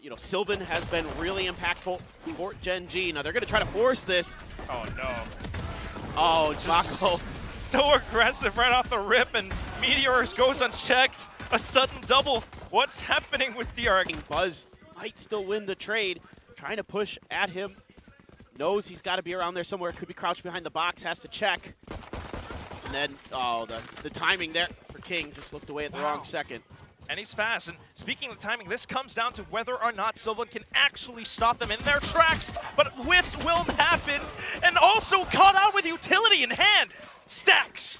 you know, Sylvan has been really impactful for Gen.G. Now they're going to try to force this. Oh no. Oh, MaKo. So aggressive right off the rip, and Meteor goes unchecked. A sudden double. What's happening with DRX? Buzz might still win the trade. Trying to push at him. Knows he's got to be around there somewhere. Could be crouched behind the box. Has to check. And then, oh, the timing there for King. Just looked away at the wrong second. And he's fast. And speaking of timing, this comes down to whether or not Sylvan can actually stop them in their tracks. But whiffs will happen. And also caught out with utility in hand. Stax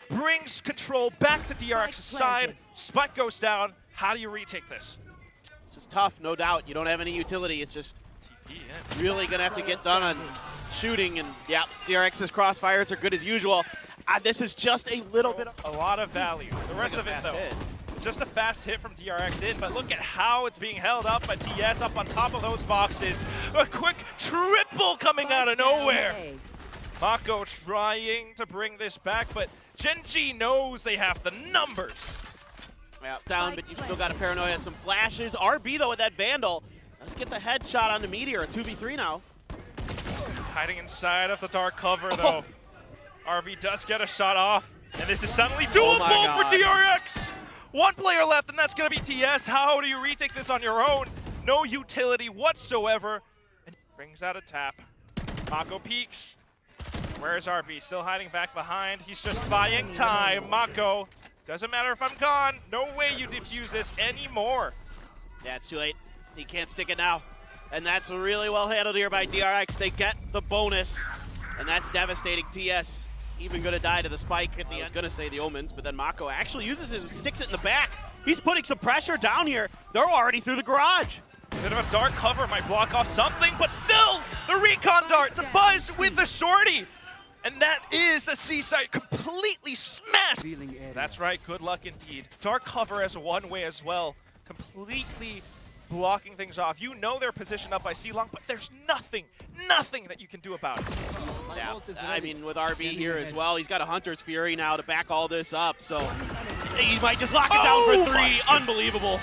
brings control back to DRX's side. Spike goes down. How do you retake this? This is tough, no doubt. You don't have any utility. It's just really going to have to get done on shooting. And yeah, DRX's crossfires are good as usual. This is just a little bit of a lot of value. The rest of it, though, just a fast hit from DRX in, but look at how it's being held up by TS up on top of those boxes. A quick triple coming out of nowhere. MaKo trying to bring this back, but Gen.G knows they have the numbers. Yeah, down, but you've still got a paranoia and some flashes. RB, though, with that Vandal. Let's get the headshot on the Meteor. A 2v3 now. Hiding inside of the dark cover, though. RB does get a shot off, and this is suddenly doable for DRX! One player left, and that's going to be TS. How do you retake this on your own? No utility whatsoever. And brings out a tap. MaKo peeks. Where's RB? Still hiding back behind. He's just buying time. MaKo, doesn't matter if I'm gone. No way you defuse this anymore. Yeah, it's too late. He can't stick it now. And that's really well handled here by DRX. They get the bonus, and that's devastating. TS even going to die to the spike at the end. I was going to say the Omens, but then MaKo actually uses it and sticks it in the back. He's putting some pressure down here. They're already through the garage. Bit of a dark cover might block off something, but still, the recon dart, the Buzz with the shorty. And that is the C-side completely smashed. That's right, good luck indeed. Dark cover as a one-way as well, completely blocking things off. You know they're positioned up by C-Long, but there's nothing that you can do about it. Yeah, I mean, with RB here as well, he's got a Hunter's Fury now to back all this up, so he might just lock it down for three. Unbelievable.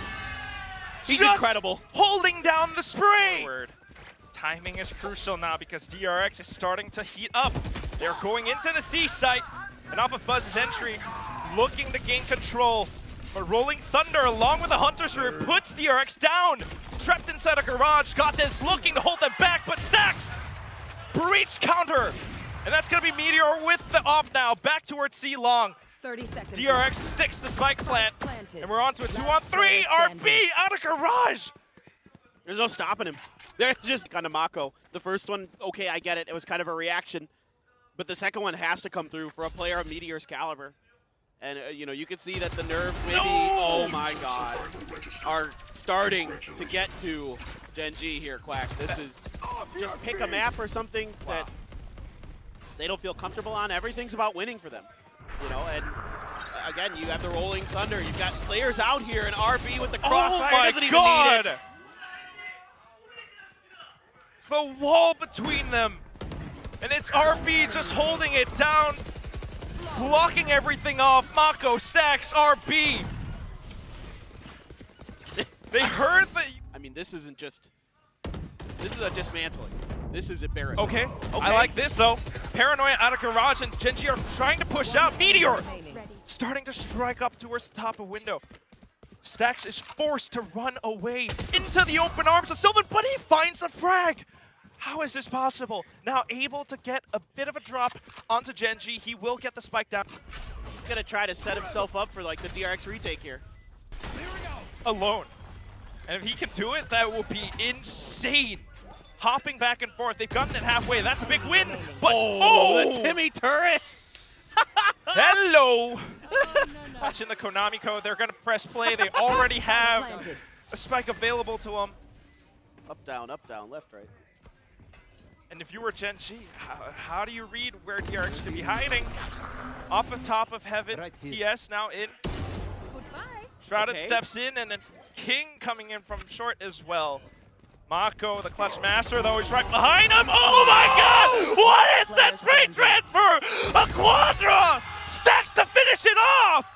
He's just incredible. Holding down the spray. Timing is crucial now because DRX is starting to heat up. They're going into the C site, and off of Buzz's entry, looking to gain control. But Rolling Thunder, along with the Hunter's Fury, puts DRX down. Trapped inside a garage, GodDead looking to hold them back, but Stax! Breach counter! And that's gonna be Meteor with the off now, back towards C-Long. 30 seconds. DRX sticks the spike plant, and we're on to a 2-on-3. RB out of garage! There's no stopping him. They're just kind of MaKo. The first one, okay, I get it. It was kind of a reaction. But the second one has to come through for a player of Meteor's caliber. And, you know, you can see that the nerves maybe, oh my God, are starting to get to Gen.G here, Quack. This is just pick a map or something that they don't feel comfortable on. Everything's about winning for them, you know, and again, you have the Rolling Thunder. You've got players out here, and RB with the crossfire doesn't even need it. The wall between them, and it's RB just holding it down, blocking everything off. MaKo, Stax, RB. They heard the... I mean, this isn't just... This is a dismantling. This is embarrassing. Okay, I like this though. Paranoia out of garage, and Gen.G are trying to push out. Meteor starting to strike up towards the top of window. Stax is forced to run away into the open arms of Sylvan, but he finds the frag. How is this possible? Now able to get a bit of a drop onto Gen.G. He will get the spike down. He's gonna try to set himself up for like the DRX retake here. Alone. And if he can do it, that will be insane. Hopping back and forth. They've gotten it halfway. That's a big win. But the Timmy turret. Hello. Watching the Konami code. They're gonna press play. They already have a spike available to them. Up, down, left, right. And if you were Gen.G, how do you read where DRX could be hiding? Off the top of heaven, TS now in. Goodbye. Shrouded steps in, and then King coming in from short as well. MaKo, the clutch master, though, is right behind him. Oh my God! What is that spray transfer? A Quadra! Stax to finish it off!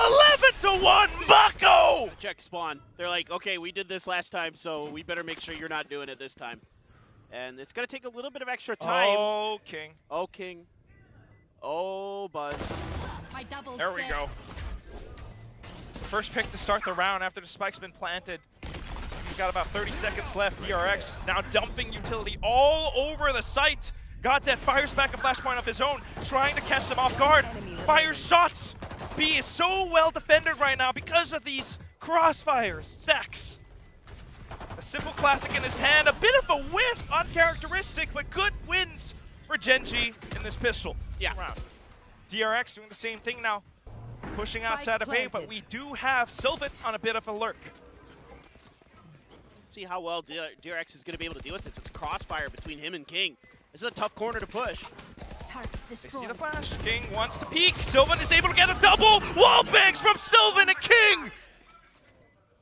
11-1, MaKo! Check spawn. They're like, okay, we did this last time, so we better make sure you're not doing it this time. And it's going to take a little bit of extra time. Oh, King. Oh, King. Oh, Buzz. My double There we stick. go. First pick to start the round after the spike's been planted. He's got about 30 seconds left. DRX now dumping utility all over the site. GodDead fires back a flashpoint of his own, trying to catch them off guard. Fires shots. B is so well defended right now because of these crossfires. Stax. A simple classic in his hand, a bit of a whiff, uncharacteristic, but good wins for Gen.G in this pistol round. DRX doing the same thing now, pushing outside of A, but we do have Sylvan on a bit of a lurk. Let's see how well DRX is going to be able to deal with this. It's a crossfire between him and King. This is a tough corner to push. Target They destroyed. see the flash. King wants to peek. Sylvan is able to get a double. Wall bangs from Sylvan and King.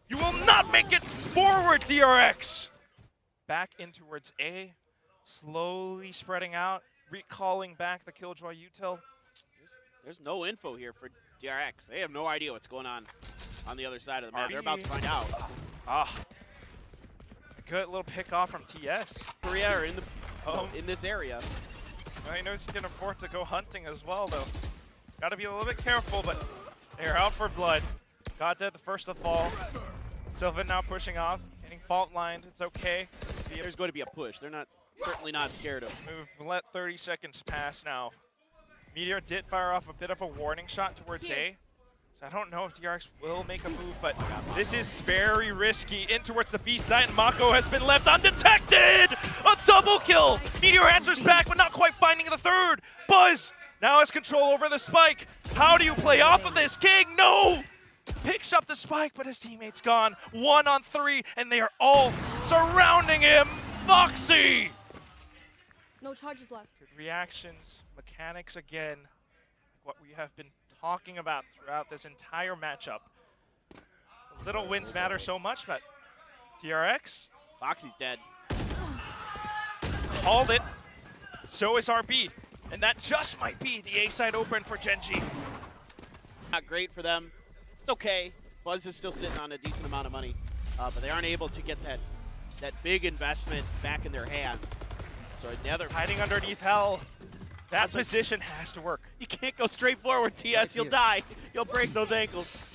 You will not make it forward, DRX. Back in towards A, slowly spreading out, recalling back the Killjoy util. There's no info here for DRX. They have no idea what's going on the other side of the map. They're about to find out. Ah, a good little pick off from TS. Korea are in the in this area. Well, he knows he can afford to go hunting as well, though. Got to be a little bit careful, but they're out for blood. GodDead the first to fall. Sylvan now pushing off, getting fault lined. It's okay. There's going to be a push. They're certainly not scared of. Move. Let 30 seconds pass now. Meteor did fire off a bit of a warning shot towards A. So I don't know if DRX will make a move, but this is very risky. In towards the B side, and MaKo has been left undetected! A double kill! Meteor answers back, but not quite finding the third. Buzz now has control over the spike. How do you play off of this? King, no! Picks up the spike, but his teammate's gone. 1 on 3, and they are all surrounding him. Foxy! No charges left. Good reactions, mechanics again. What we have been talking about throughout this entire matchup. Little wins matter so much, but DRX Foxy's dead. called it. So is RB. And that just might be the A side open for Gen.G. Not great for them. It's okay. Buzz is still sitting on a decent amount of money, but they aren't able to get that big investment back in their hand. So another Hiding underneath Hell. That position has to work. You can't go straight forward, TS. You'll die. You'll break those ankles.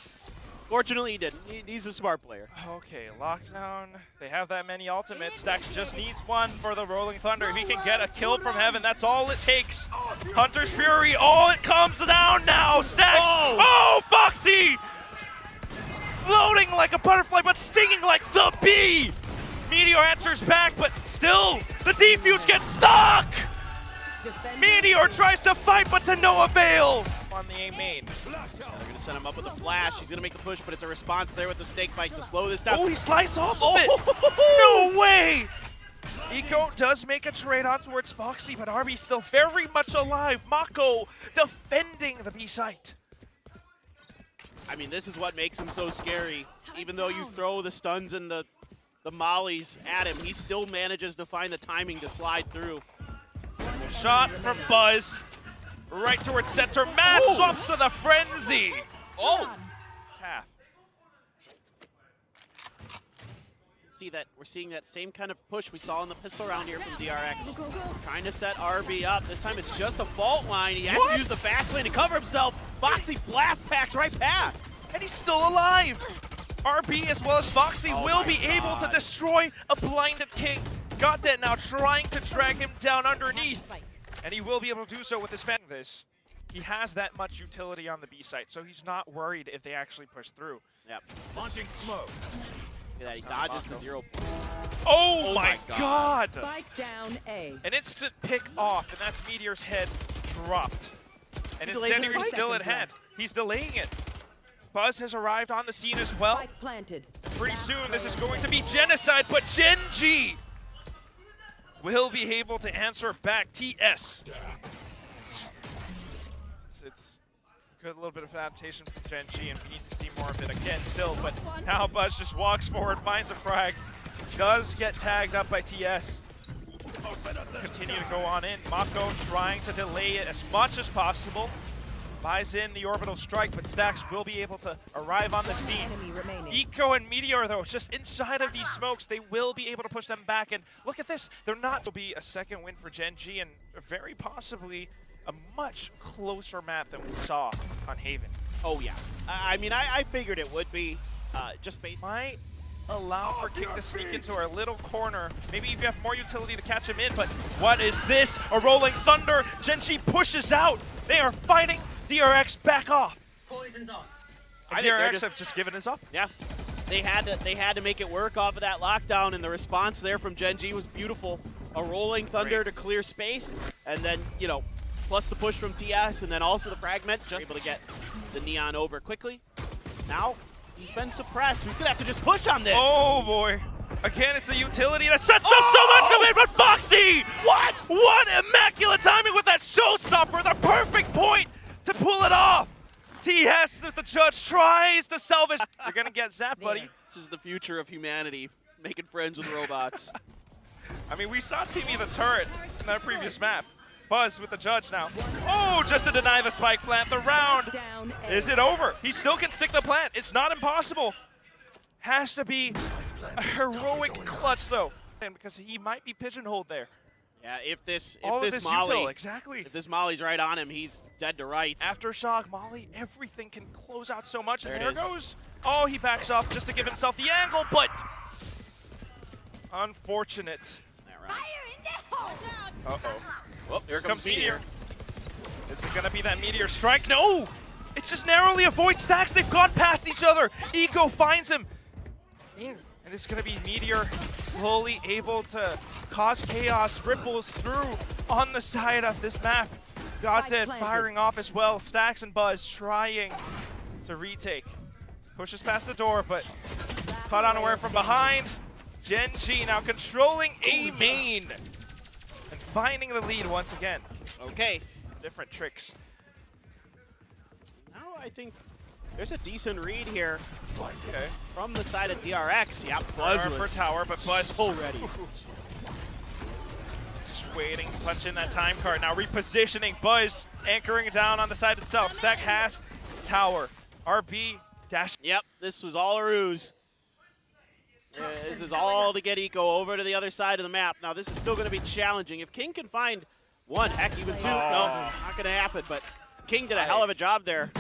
Fortunately, he didn't. He's a smart player. Okay, lockdown. They have that many ultimates. Stax just needs one for the Rolling Thunder. If he can get a kill from heaven, that's all it takes. Hunter's Fury. Oh, it comes down now. Stax. Oh, Foxy! Floating like a butterfly, but stinging like the bee. Meteor answers back, but still, the defuse gets stuck. Meteor tries to fight, but to no avail on the A main. They're going to send him up with a flash. He's going to make the push, but it's a response there with the snake bite to slow this down. Oh, he sliced off of it. No way! Eco does make a trade on towards Foxy, but RB still very much alive. MaKo defending the B site. I mean, this is what makes him so scary. Even though you throw the stuns and the mollies at him, he still manages to find the timing to slide through. Shot from Buzz. Right towards center. Mass swaps to the frenzy. Oh! Tap. See that we're seeing that same kind of push we saw in the pistol round here from DRX. Trying to set RB up. This time it's just a fault line. He has to use the fast lane to cover himself. Foxy blast packs right past. And he's still alive. RB as well as Foxy will be able to destroy a blinded King. GodDead now trying to drag him down underneath. And he will be able to do so with his fan. He has that much utility on the B site, so he's not worried if they actually push through. Yep. Launching smoke. Look at that, he dodges for 0. Oh my god! Spike down A. An instant pick off, and that's Meteor's head dropped. And Incendiary's still at hand. He's delaying it. Buzz has arrived on the scene as well. Spike planted. Pretty soon this is going to be genocide, but Gen.G will be able to answer back. TS. It's a good little bit of adaptation from Gen.G, and we need to see more of it again still, but now Buzz just walks forward, finds a frag, does get tagged up by TS. Continue to go on in. MaKo trying to delay it as much as possible. buys in the orbital strike, but Stax will be able to arrive on the scene. Enemy remaining. MaKo and Meteor, though, just inside of these smokes, they will be able to push them back. And look at this, they're not. Will be a second win for Gen.G and very possibly a much closer map than we saw on Haven. Oh yeah. I mean, I figured it would be. Just based. Might allow for King to sneak into our little corner. Maybe if you have more utility to catch him in, but what is this? A rolling thunder. Gen.G pushes out. They are fighting. DRX back off. Poison's off. I think they're DRX have just given us up. Yeah. They had to make it work off of that lockdown, and the response there from Gen.G was beautiful. A rolling thunder to clear space, and then, you know, plus the push from TS, and then also the fragment, just able to get the Neon over quickly. Now, he's been suppressed. He's gonna have to just push on this. Oh boy. Again, it's a utility that sets up so much of it, but Foxy! What? What immaculate timing with that showstopper, the perfect point to pull it off. TS, the judge tries to salvage. You're gonna get zapped, buddy. This is the future of humanity, making friends with robots. I mean, we saw Timmy the turret in that previous map. Buzz with the judge now. Oh, just to deny the spike plant. The round. Down A. Is it over? He still can stick the plant. It's not impossible. Has to be a heroic clutch, though. And because he might be pigeonholed there. Yeah, if this Molly, Molly, exactly. if this Molly's right on him, he's dead to rights. Aftershock, Molly, everything can close out so much. There And it there is. goes. Oh, he backs off just to give himself the angle, but unfortunate. That round. Fire in the hole. Uh-oh. Well, here comes Meteor. Is it gonna be that Meteor strike? No! It just narrowly avoids Stax. They've gone past each other. Eco finds him. There. And it's gonna be Meteor slowly able to cause chaos, ripples through on the side of this map. GodDead firing off as well. Stax and Buzz trying to retake. Pushes past the door, but caught unaware from behind. Gen.G now controlling A main and finding the lead once again. Okay. Different tricks. Now I think there's a decent read here Okay. from the side of DRX. Yeah, Buzz For was tower, but Buzz so ready. just waiting, punch in that time card. Now repositioning, Buzz anchoring down on the side itself. Stack has tower. RB dash. Yep, this was all a ruse. This is all to get Eco over to the other side of the map. Now this is still going to be challenging. If King can find one, heck, even two, no, not going to happen. But King did a hell of a job there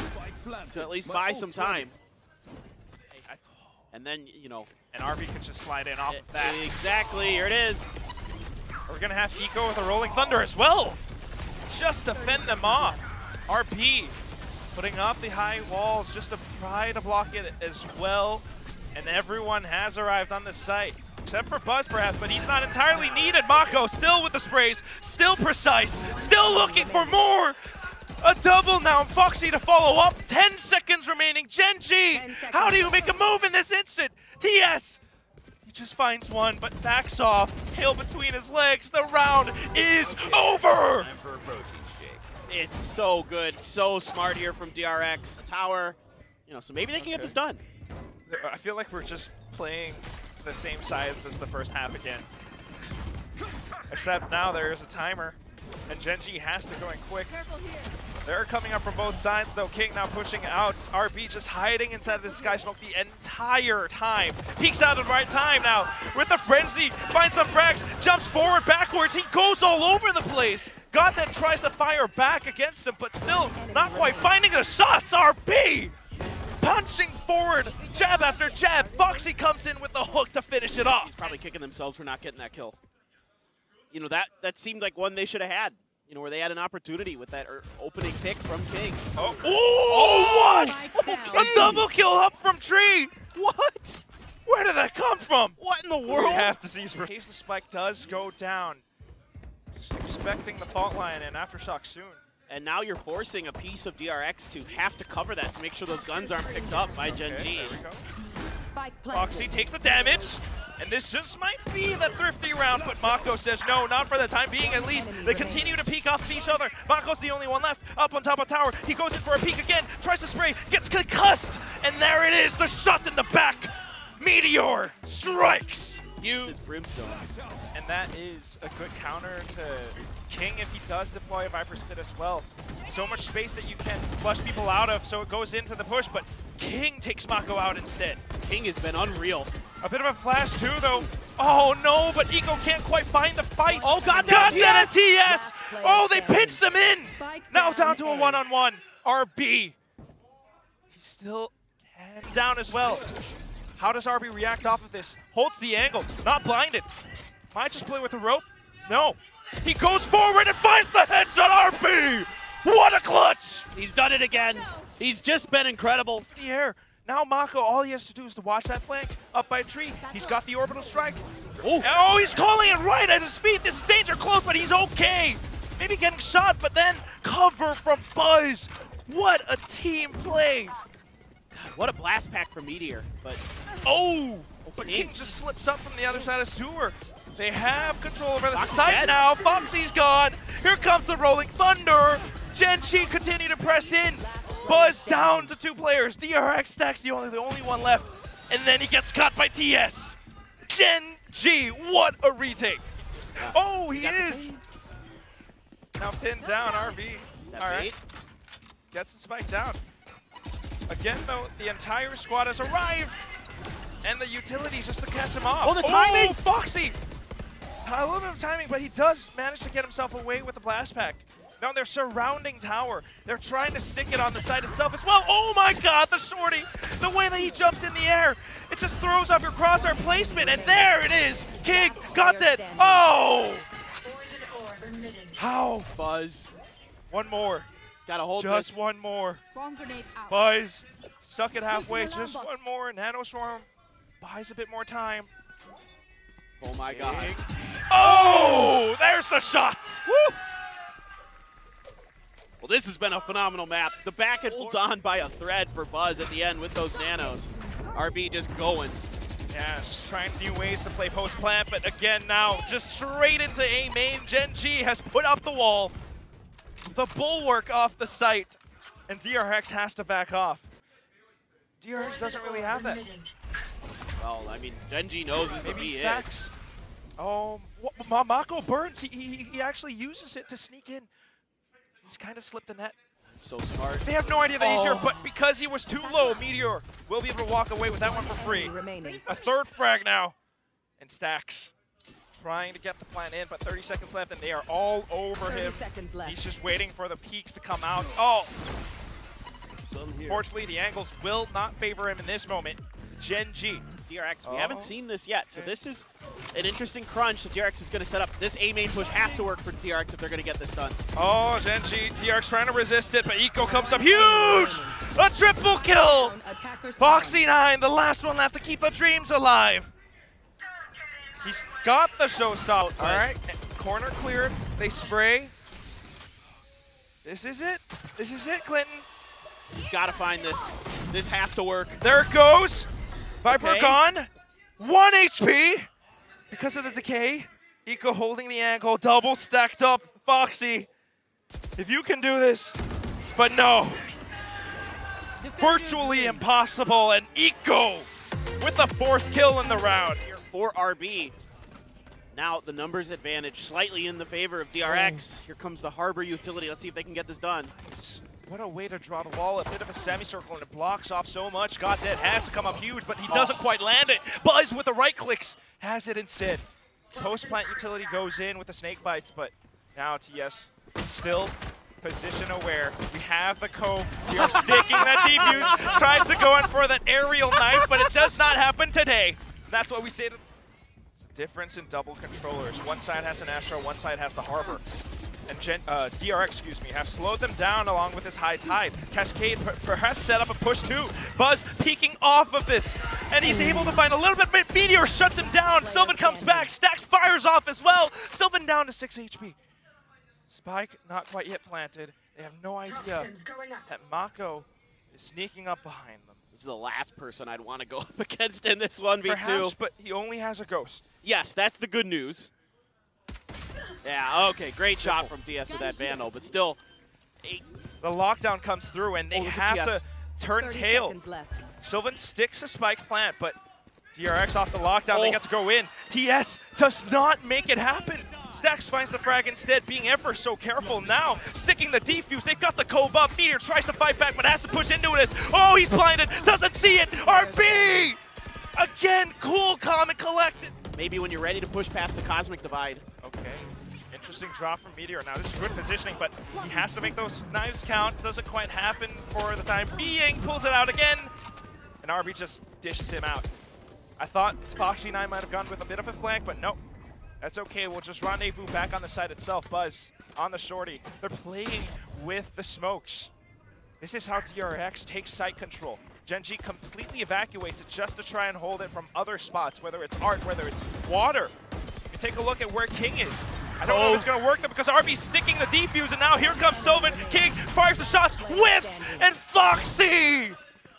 to at least buy some time. And then, you know, And RB can just slide in off of that. exactly, here it is. We're gonna have Eco with a rolling thunder as well. Just to fend them off. RB putting up the high walls just to try to block it as well. And everyone has arrived on the site. Except for Buzz perhaps, but he's not entirely needed. MaKo still with the sprays, still precise, still looking for more. A double now, and Foxy to follow up. 10 seconds remaining. Gen.G, how do you make a move in this instant? TS, he just finds one, but backs off. Tail between his legs. The round is over. Time for a protein shake. It's so good, so smart here from DRX. Tower, you know, so maybe they can get this done. I feel like we're just playing the same sides as the first half again. Except now there is a timer, and Gen.G has to go in quick. Careful here. They're coming up from both sides, though. King now pushing out. RB just hiding inside of this sky smoke the entire time. Peeks out at the right time now with the frenzy. Finds some frags, jumps forward, backwards. He goes all over the place. GodDead tries to fire back against him, but still not quite finding the shots. RB punching forward, jab after jab. Foxy comes in with the hook to finish it off. He's probably kicking themselves for not getting that kill. You know, that seemed like one they should have had. You know, where they had an opportunity with that opening pick from King. Oh, what? Spike A down. double kill up from Tree. What? Where did that come from? What in the We world? have to see. In case the spike does go down, just expecting the fault line and Aftershock soon. And now you're forcing a piece of DRX to have to cover that to make sure those guns aren't picked up by Gen.G. Okay, there we go. Spike Foxy planted. takes the damage, and this just might be the thrifty round, but MaKo says no, not for the time being at least. They continue to peek off each other. MaKo's the only one left, up on top of tower. He goes in for a peek again, tries to spray, gets concussed, and there it is, the shot in the back. Meteor strikes. Huge. His brimstone. And that is a good counter to King if he does deploy a Viper Spit as well. So much space that you can flush people out of, so it goes into the push, but King takes MaKo out instead. King has been unreal. A bit of a flash too, though. Oh no, but Eco can't quite find the fight. Oh, GodDead GodDead a TS! Oh, they pinched them in! Now down to a one-on-one. RB. He's still down as well. How does RB react off of this? Holds the angle, not blinded. Might just play with the rope? No. He goes forward and finds the headshot, RB! What a clutch! He's done it again. He's just been incredible. In the air. Now MaKo, all he has to do is to watch that flank up by a tree. He's got the orbital strike. Oh, he's calling it right at his feet. This is danger close, but he's okay. Maybe getting shot, but then cover from Buzz. What a team play. God, what a blast pack from Meteor. But but King just slips up from the other side of sewer. They have control over the site now. Foxy's gone. Here comes the rolling thunder. Gen.G continue to press in. Buzz down to 2 players. DRX stax the only one left. And then he gets caught by TS. Gen.G, what a retake. Oh, he is. Now pinned down, RB. All right. Gets the spike down. Again, though, the entire squad has arrived. And the utility just to catch him off. Oh, the timing! Oh, Foxy! A little bit of timing, but he does manage to get himself away with the blast pack. Now they're surrounding tower. They're trying to stick it on the site itself as well. Oh my god, the shorty! The way that he jumps in the air, it just throws off your crosshair placement, and there it is! King GodDead! Oh! How? Buzz. One more. He's got to hold Just this. one more. Swarm grenade out. Buzz, suck it halfway. Just one more. Nano Swarm buys a bit more time. Oh my god. King. Oh! There's the shots! Woo! Well, this has been a phenomenal map. The back end holds on by a thread for Buzz at the end with those nanos. RB just going. Yeah, just trying new ways to play post-plant, but again now, just straight into A main. Gen.G has put up the wall. The bulwark off the site, and DRX has to back off. DRX doesn't really have that. Well, I mean, Gen.G knows this would Maybe be stax. Oh, MaKo burns. He actually uses it to sneak in. He's kind of slipped the net. So smart. They have no idea that he's here, but because he was too low, Meteor will be able to walk away with that one for free. A third frag now. And stax trying to get the plant in, but 30 seconds left, and they are all over him. He's just waiting for the peaks to come out. Oh! Fortunately, the angles will not favor him in this moment. Gen.G. DRX, we haven't seen this yet, so this is an interesting crunch that DRX is going to set up. This A main push has to work for DRX if they're going to get this done. Oh, Gen.G, DRX trying to resist it, but Eco comes up huge! A triple kill! Foxy 9, the last one left to keep the dreams alive. He's got the showstopper. All right, corner cleared. They spray. This is it. This is it, Clinton. He's got to find this. This has to work. There it goes. Viper gone. 1 HP because of the decay. Eco holding the ankle, double stacked up. Foxy, if you can do this, but no. Virtually impossible, and Eco with the 4th kill in the round. For RB. Now the numbers advantage slightly in the favor of DRX. Here comes the Harbor utility. Let's see if they can get this done. What a way to draw the wall, a bit of a semicircle, and it blocks off so much. GodDead has to come up huge, but he doesn't quite land it. Buzz with the right clicks has it instead. Post-plant utility goes in with the snake bites, but now TS still position aware. We have the Cove. We are sticking that defuse, tries to go in for that aerial knife, but it does not happen today. That's what we say. Difference in double controllers. One side has an Astro, one side has the Harbor. And DRX, have slowed them down along with this high tide. Cascade perhaps set up a push too. Buzz peeking off of this, and he's able to find a little bit. Meteor shuts him down. Sylvan comes back. stax fires off as well. Sylvan down to 6 HP. Spike not quite yet planted. They have no idea that MaKo is sneaking up behind them. This is the last person I'd want to go up against in this 1v2. Perhaps, but he only has a ghost. Yes, that's the good news. Yeah, okay, great shot from TS with that Vandal, but still. The lockdown comes through, and they have to turn tail. Sylvan sticks a spike plant, but DRX off the lockdown, they get to go in. TS does not make it happen. Stax finds the frag instead, being ever so careful now. Sticking the defuse, they've got the cove up. Meteor tries to fight back, but has to push into this. Oh, he's blinded, doesn't see it. RB! Again, cool, calm, and collected. Maybe when you're ready to push past the Cosmic Divide. Okay, interesting drop from Meteor. Now this is good positioning, but he has to make those knives count. Doesn't quite happen for the time being. Pulls it out again, and RB just dishes him out. I thought Foxy9 might have gone with a bit of a flank, but no. That's okay, we'll just rendezvous back on the site itself. Buzz on the shorty. They're playing with the smokes. This is how DRX takes site control. Gen.G completely evacuates it just to try and hold it from other spots, whether it's art, whether it's water. You take a look at where King is. I don't know if it's going to work though because RB's sticking the defuse, and now here comes Sylvan. King fires the shots, whiffs, and Foxy!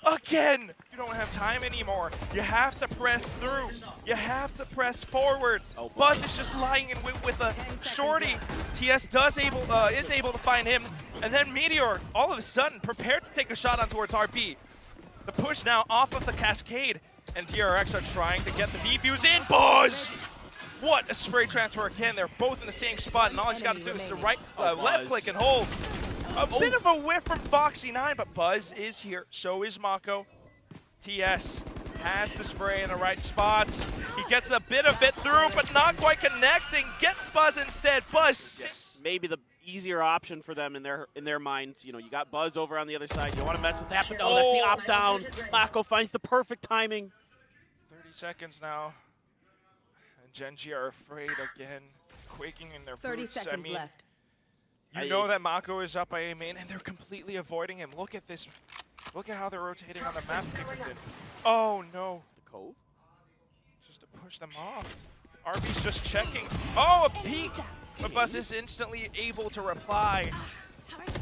Again, you don't have time anymore. You have to press through. You have to press forward. Buzz is just lying in with a shorty. TS is able to find him, and then Meteor, all of a sudden, prepared to take a shot on towards RB. The push now off of the cascade, and DRX are trying to get the defuse in. Buzz! What a spray transfer again. They're both in the same spot, and all he's got to do is to left click and hold. A bit of a whiff from Foxy9, but Buzz is here. So is MaKo. TS has to spray in the right spots. He gets a bit of it through, but not quite connecting. Gets Buzz instead. Buzz. Yes, maybe the easier option for them in their minds. You know, you got Buzz over on the other side. You want to mess with that, but no, that's the opt-down. MaKo finds the perfect timing. 30 seconds now. And Gen.G are afraid again, quaking in their 30 boots. seconds left. You know that MaKo is up by A main, and they're completely avoiding him. Look at this. Look at how they're rotating on the map. Oh, no. The Cove? Just to push them off. RB's just checking. Oh, a peek. But Buzz is instantly able to reply.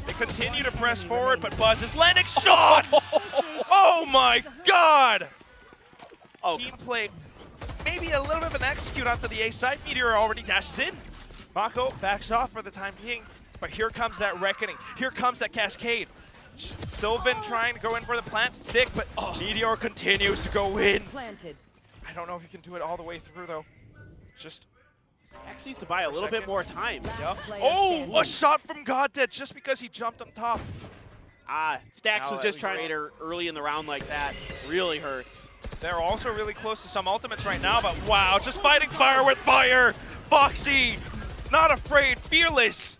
They continue to press forward, but Buzz is landing shots! Oh, my God! Team play. Maybe a little bit of an execute onto the A side. Meteor already dashes in. MaKo backs off for the time being. But here comes that reckoning. Here comes that cascade. Sylvan trying to go in for the plant stick, but Meteor continues to go in. Planted. I don't know if he can do it all the way through, though. Just X needs to buy a little bit more time. Yep. Oh, a shot from GodDead just because he jumped on top. Stax was just trying to early in the round like that. Really hurts. They're also really close to some ultimates right now, but wow, just fighting fire with fire. Foxy, not afraid, fearless.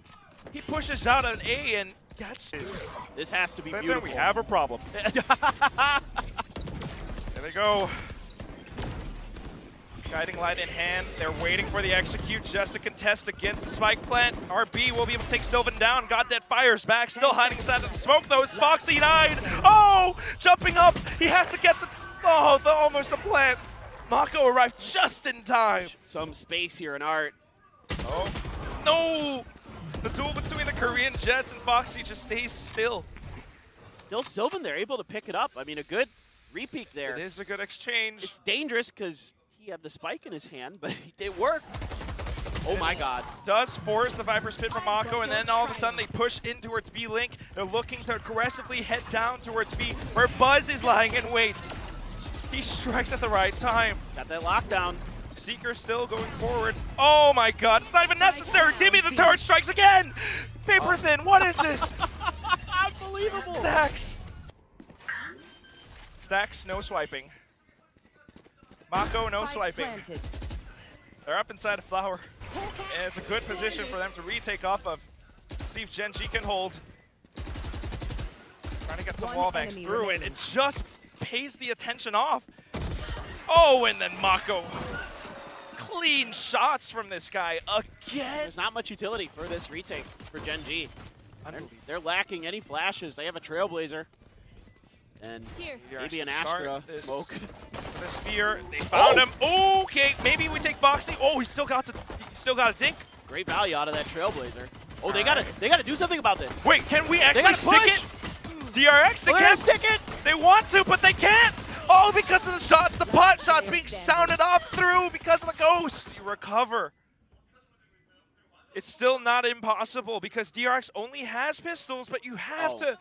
He pushes out an A and gets this has to be That's beautiful. We have a problem. There they go. Guiding light in hand. They're waiting for the execute just to contest against the spike plant. RB will be able to take Sylvan down. GodDead fires back. Still hiding inside of the smoke though. It's Foxy9. Oh! Jumping up. He has to get almost the plant. MaKo arrived just in time. Some space here in art. Oh. No! The duel between the Korean Jets and Foxy just stays still. Still Sylvan there, able to pick it up. I mean, a good repeat there. It is a good exchange. It's dangerous because he had the spike in his hand, but it worked. Oh my God. Does force the Viper's Pit from MaKo, and then all of a sudden they push in towards B Link. They're looking to aggressively head down towards B, where Buzz is lying in wait. He strikes at the right time. Got that lockdown. Seeker still going forward. Oh my God, it's not even necessary. Timmy the turret strikes again. Paper thin, what is this? Unbelievable. Stax. Stax, no swiping. MaKo, no swiping. Planted. They're up inside a flower. And it's a good position for them to retake off of. See if Gen.G can hold. Trying to get some wall banks through it. It just pays the attention off. Oh, and then MaKo. Clean shots from this guy again. There's not much utility for this retake for Gen.G. They're lacking any flashes. They have a Trailblazer. And maybe an Astra smoke. The spear, they found him. Okay, maybe we take Foxy. Oh, he still got a dink. Great value out of that Trailblazer. Oh, they gotta do something about this. Wait, can we actually stick it? DRX, they can't stick it. They want to, but they can't. Oh, because of the shots, the pot shots being sounded off through because of the ghost. Recover. It's still not impossible because DRX only has pistols, but you have to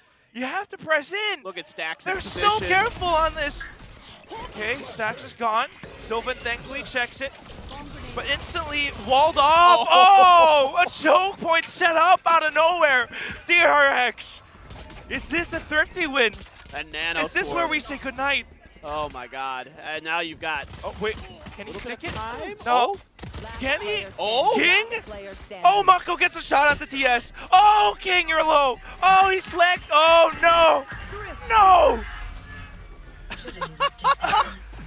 press in. Look at Stax. They're so careful on this. Okay, stax is gone. Sylvan thankfully checks it, but instantly walled off. Oh, a choke point set up out of nowhere. DRX. Is this a thrifty win? And Nano Is this sword. where we say goodnight? Oh my god. And now you've got... Oh, wait. Can he Little stick bit it? of time? No. Last Can he? player Oh! standing. King? Last player standing. Oh, MaKo gets a shot at the TS. Oh, King, you're low. Oh, he's slacked. Oh, no. No.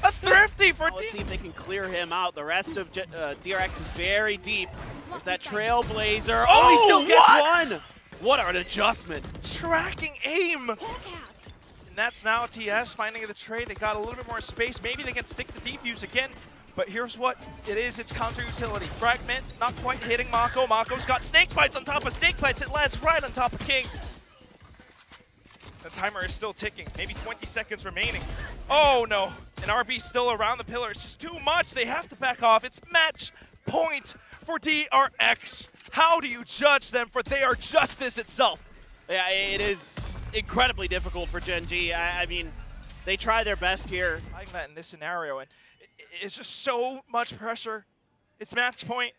A thrifty for Let's see D. if they can clear him out. The rest of DRX is very deep. There's that Trailblazer. Oh, he still gets what? one! What an adjustment. Tracking aim. And that's now TS finding the trade. They got a little bit more space. Maybe they can stick the defuse again. But here's what it is. It's counter utility. Fragment, not quite hitting MaKo. MaKo's got snake bites on top of snake bites. It lands right on top of King. The timer is still ticking. Maybe 20 seconds remaining. Oh no. And RB still around the pillar. It's just too much. They have to back off. It's match point for DRX. How do you judge them? For they are justice itself. Yeah, it is incredibly difficult for Gen.G. I mean, they try their best here. Like that in this scenario, and it's just so much pressure. It's match point.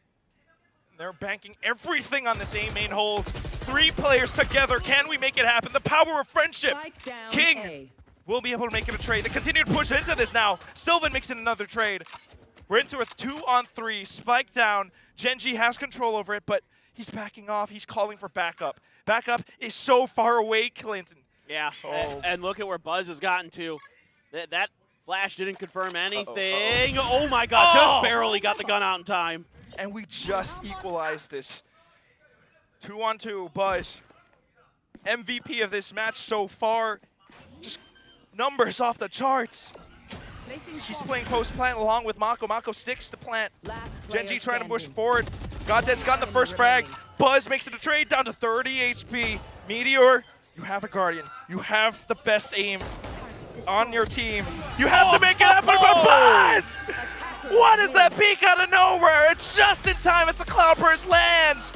They're banking everything on this A main hold. 3 players together. Can we make it happen? The power of friendship. Spike down King A. will be able to make it a trade. They continue to push into this now. Sylvan makes it another trade. We're into a 2-on-3. Spike down. Gen.G has control over it, but he's backing off. He's calling for backup. Backup is so far away, Clinton. Yeah, Oh. and look at where Buzz has gotten to. That flash didn't confirm anything. Oh my god, Oh. just barely got the gun out in time. And we just equalized this. 2-on-2, Buzz. MVP of this match so far. Just numbers off the charts. Placing He's bomb. playing post-plant along with MaKo. MaKo sticks the plant. Last player Gen.G trying to push standing. forward. GodDead's gotten the first frag. Buzz makes it a trade down to 30 HP. Meteor, you have a Guardian. You have the best aim on your team. You have to make it happen, but Buzz! What is that peek out of nowhere? It's just in time. It's a Cloudburst lands.